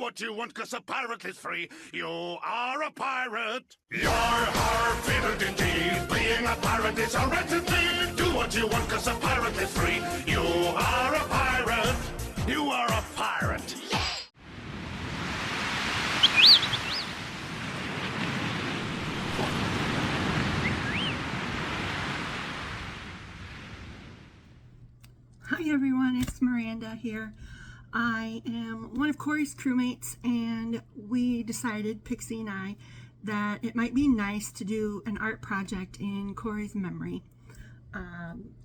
what you want, 'cause a pirate is free. You are a pirate. Your favorite indeed. Being a pirate is a wretched deed. Do what you want, 'cause a pirate is free. You are a pirate. You are a pirate. Hi everyone, it's Miranda here. I am one of Kori's crewmates, and we decided, Pixi and I, that it might be nice to do an art project in Kori's memory.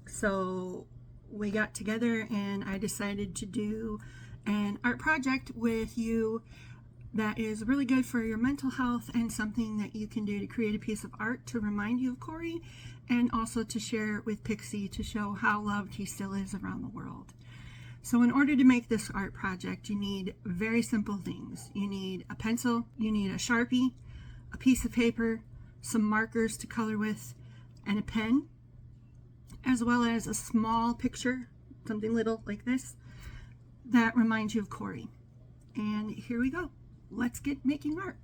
So we got together and I decided to do an art project with you that is really good for your mental health and something that you can do to create a piece of art to remind you of Kori, and also to share with Pixi to show how loved he still is around the world. So in order to make this art project, you need very simple things. You need a pencil, you need a Sharpie, a piece of paper, some markers to color with, and a pen, as well as a small picture, something little like this, that reminds you of Kori. And here we go. Let's get making art.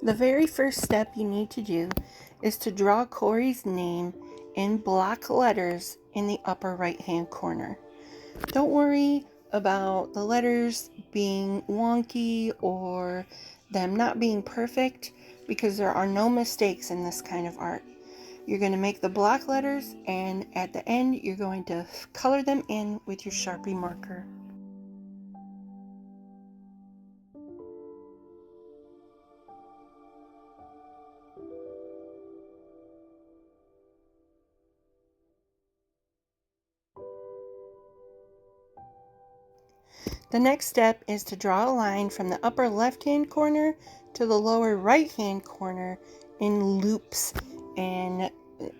The very first step you need to do is to draw Kori's name in block letters in the upper right hand corner. Don't worry about the letters being wonky or them not being perfect, because there are no mistakes in this kind of art. You're going to make the block letters, and at the end you're going to color them in with your Sharpie marker. The next step is to draw a line from the upper left-hand corner to the lower right-hand corner in loops, and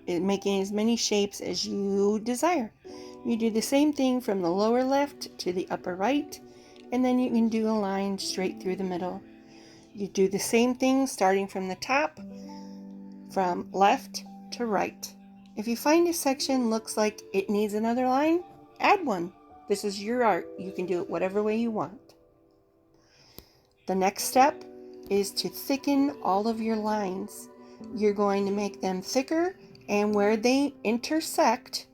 making as many shapes as you desire. You do the same thing from the lower left to the upper right, and then you can do a line straight through the middle. You do the same thing starting from the top, from left to right. If you find a section looks like it needs another line, add one. This is your art. You can do it whatever way you want. The next step is to thicken all of your lines. You're going to make them thicker, and where they intersect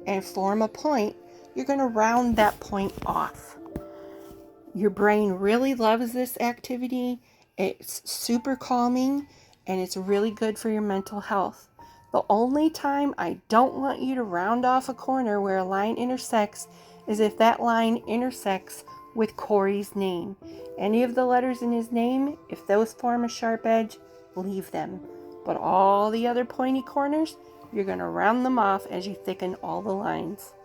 and form a point, you're going to round that point off. Your brain really loves this activity. It's super calming, and it's really good for your mental health. The only time I don't want you to round off a corner where a line intersects is if that line intersects with Kori's name. Any of the letters in his name, if those form a sharp edge, leave them. But all the other pointy corners, you're going to round them off as you thicken all the lines.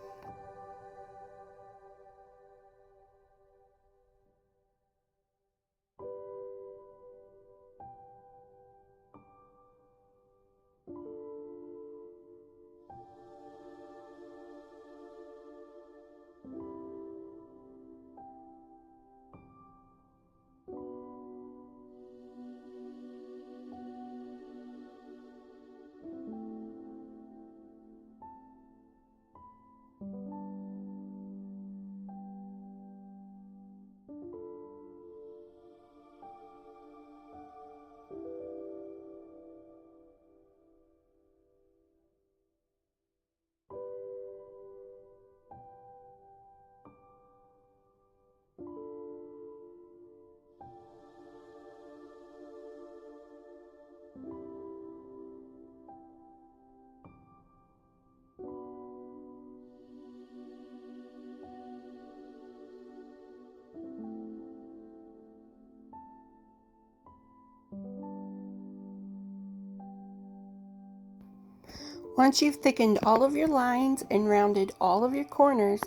Once you've thickened all of your lines and rounded all of your corners,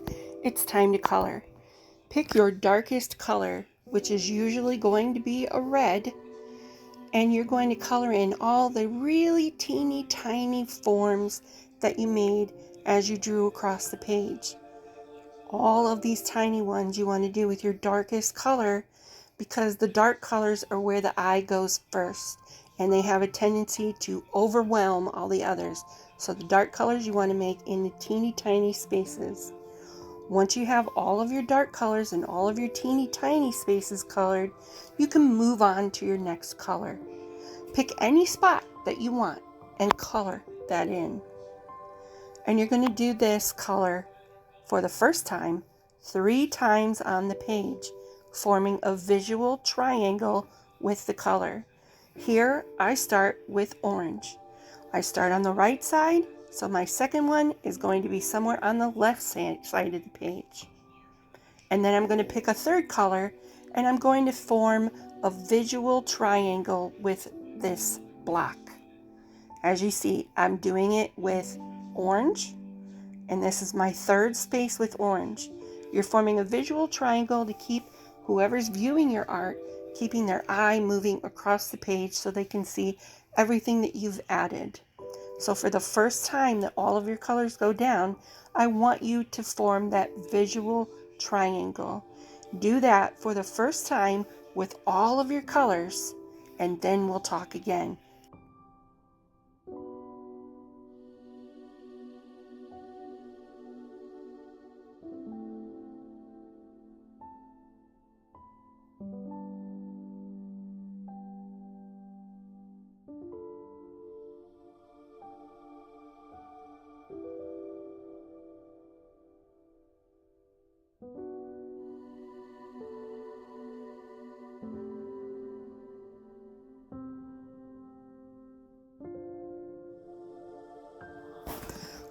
it's time to color. Pick your darkest color, which is usually going to be a red, and you're going to color in all the really teeny tiny forms that you made as you drew across the page. All of these tiny ones you want to do with your darkest color, because the dark colors are where the eye goes first, and they have a tendency to overwhelm all the others. So the dark colors you want to make in the teeny tiny spaces. Once you have all of your dark colors and all of your teeny tiny spaces colored, you can move on to your next color. Pick any spot that you want and color that in. And you're going to do this color for the first time 3 times on the page, forming a visual triangle with the color. Here I start with orange. I start on the right side, so my second one is going to be somewhere on the left side of the page. And then I'm going to pick a third color and I'm going to form a visual triangle with this block. As you see, I'm doing it with orange, and this is my third space with orange. You're forming a visual triangle to keep whoever's viewing your art, keeping their eye moving across the page so they can see everything that you've added. So for the first time that all of your colors go down, I want you to form that visual triangle. Do that for the first time with all of your colors, and then we'll talk again.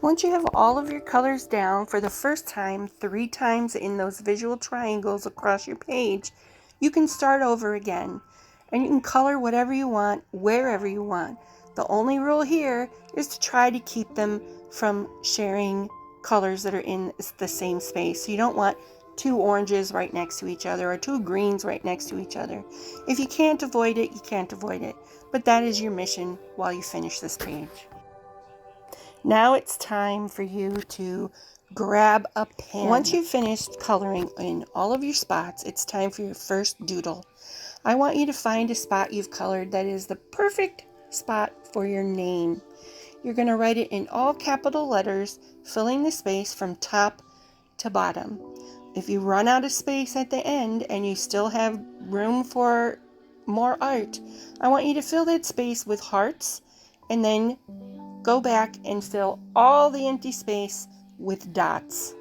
Once you have all of your colors down for the first time 3 times in those visual triangles across your page, you can start over again. And you can color whatever you want, wherever you want. The only rule here is to try to keep them from sharing colors that are in the same space. So you don't want 2 oranges right next to each other or 2 greens right next to each other. If you can't avoid it, you can't avoid it. But that is your mission while you finish this page. Now it's time for you to grab a pen. Once you've finished coloring in all of your spots, it's time for your first doodle. I want you to find a spot you've colored that is the perfect spot for your name. You're going to write it in all capital letters, filling the space from top to bottom. If you run out of space at the end and you still have room for more art, I want you to fill that space with hearts and then go back and fill all the empty space with dots.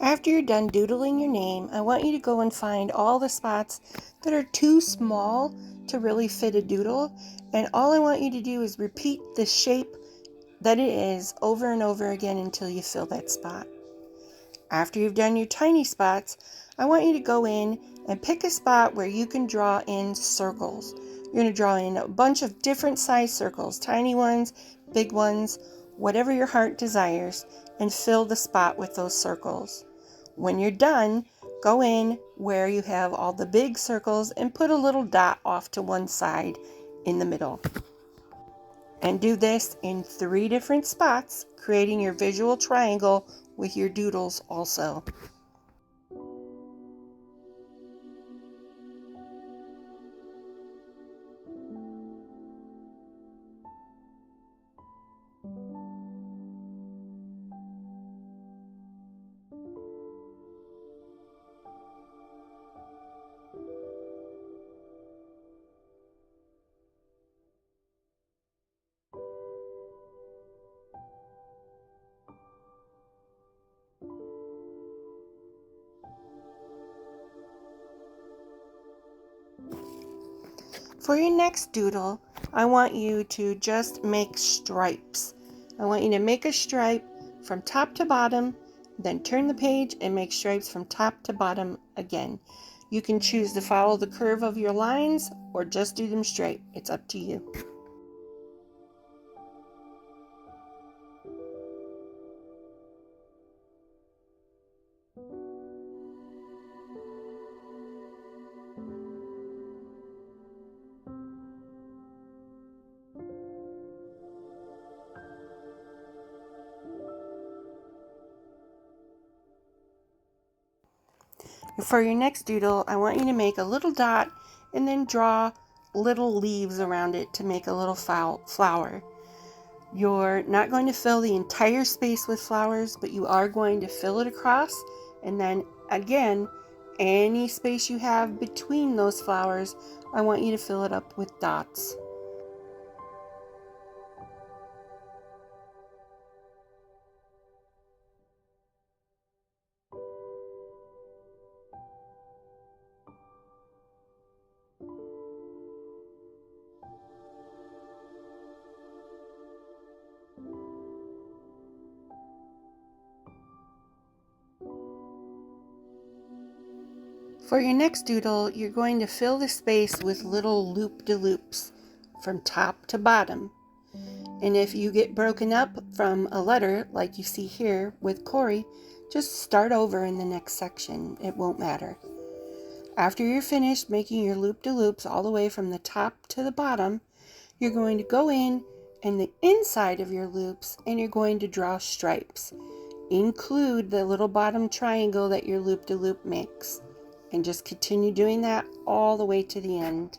After you're done doodling your name, I want you to go and find all the spots that are too small to really fit a doodle, and all I want you to do is repeat the shape that it is over and over again until you fill that spot. After you've done your tiny spots, I want you to go in and pick a spot where you can draw in circles. You're going to draw in a bunch of different size circles, tiny ones, big ones, whatever your heart desires, and fill the spot with those circles. When you're done, go in where you have all the big circles and put a little dot off to one side in the middle. And do this in 3 different spots, creating your visual triangle with your doodles also. For your next doodle, I want you to just make stripes. I want you to make a stripe from top to bottom, then turn the page and make stripes from top to bottom again. You can choose to follow the curve of your lines or just do them straight. It's up to you. For your next doodle, I want you to make a little dot and then draw little leaves around it to make a little flower. You're not going to fill the entire space with flowers, but you are going to fill it across, and then again, any space you have between those flowers, I want you to fill it up with dots. For your next doodle, you're going to fill the space with little loop-de-loops from top to bottom. And if you get broken up from a letter, like you see here with Kori, just start over in the next section. It won't matter. After you're finished making your loop-de-loops all the way from the top to the bottom, you're going to go in the inside of your loops and you're going to draw stripes. Include the little bottom triangle that your loop-de-loop makes. And just continue doing that all the way to the end.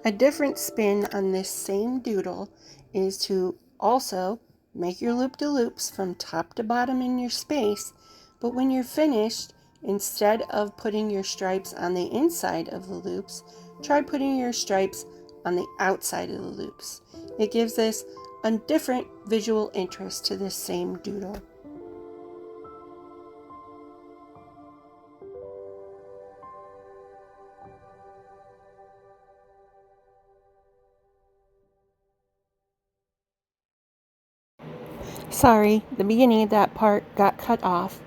A different spin on this same doodle is to also make your loop-de-loops from top to bottom in your space, but when you're finished, instead of putting your stripes on the inside of the loops, try putting your stripes on the outside of the loops. It gives this a different visual interest to this same doodle. Sorry, the beginning of that part got cut off.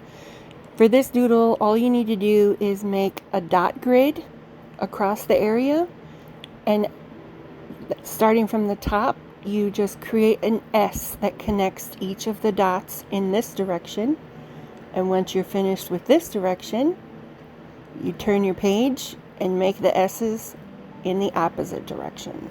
For this doodle, all you need to do is make a dot grid across the area, and starting from the top, you just create an S that connects each of the dots in this direction. And once you're finished with this direction, you turn your page and make the S's in the opposite direction.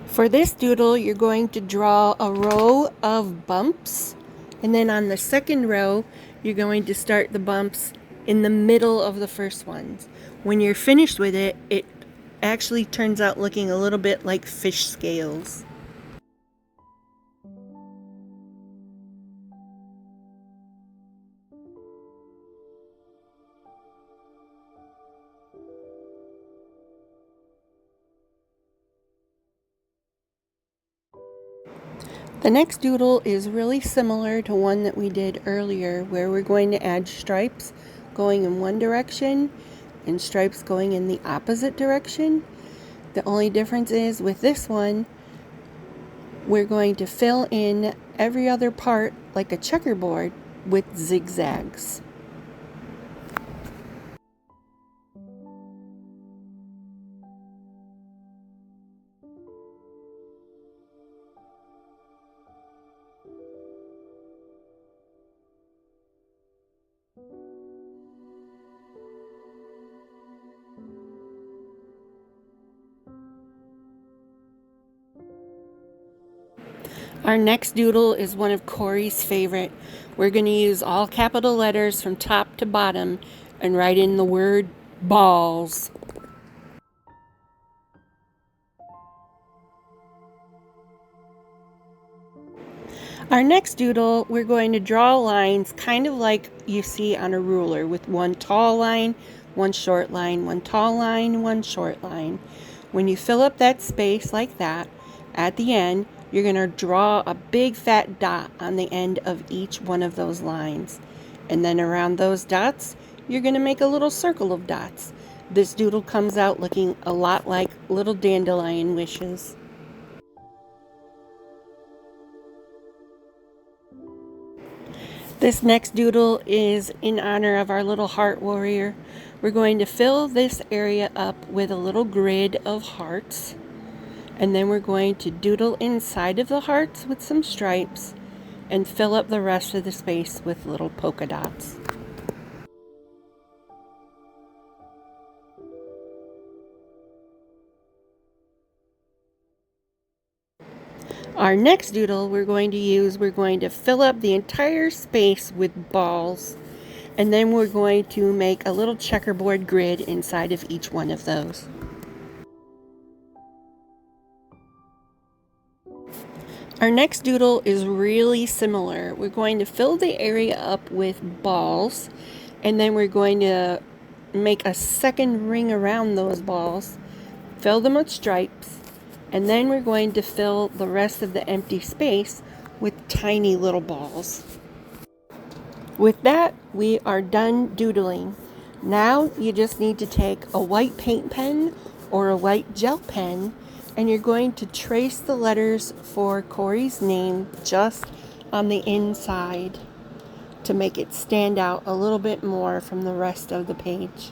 For this doodle, you're going to draw a row of bumps, and then on the second row, you're going to start the bumps in the middle of the first ones. When you're finished with it, it actually turns out looking a little bit like fish scales. The next doodle is really similar to one that we did earlier, where we're going to add stripes going in one direction and stripes going in the opposite direction. The only difference is with this one, we're going to fill in every other part like a checkerboard with zigzags. Our next doodle is one of Kori's favorite. We're going to use all capital letters from top to bottom and write in the word balls. Our next doodle, we're going to draw lines kind of like you see on a ruler, with one tall line, one short line, one tall line, one short line. When you fill up that space like that, at the end, you're going to draw a big fat dot on the end of each one of those lines. And then around those dots, you're going to make a little circle of dots. This doodle comes out looking a lot like little dandelion wishes. This next doodle is in honor of our little heart warrior. We're going to fill this area up with a little grid of hearts. And then we're going to doodle inside of the hearts with some stripes and fill up the rest of the space with little polka dots. Our next doodle we're going to fill up the entire space with balls, and then we're going to make a little checkerboard grid inside of each one of those. Our next doodle is really similar. We're going to fill the area up with balls, and then we're going to make a second ring around those balls, fill them with stripes, and then we're going to fill the rest of the empty space with tiny little balls. With that, we are done doodling. Now you just need to take a white paint pen or a white gel pen, and you're going to trace the letters for Kori's name just on the inside to make it stand out a little bit more from the rest of the page.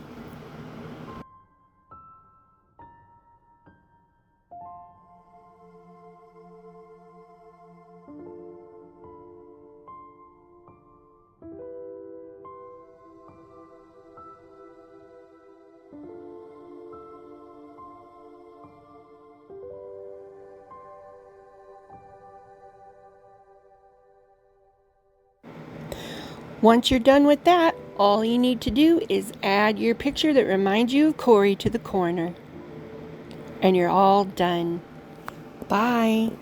Once you're done with that, all you need to do is add your picture that reminds you of Kori to the corner. And you're all done. Bye.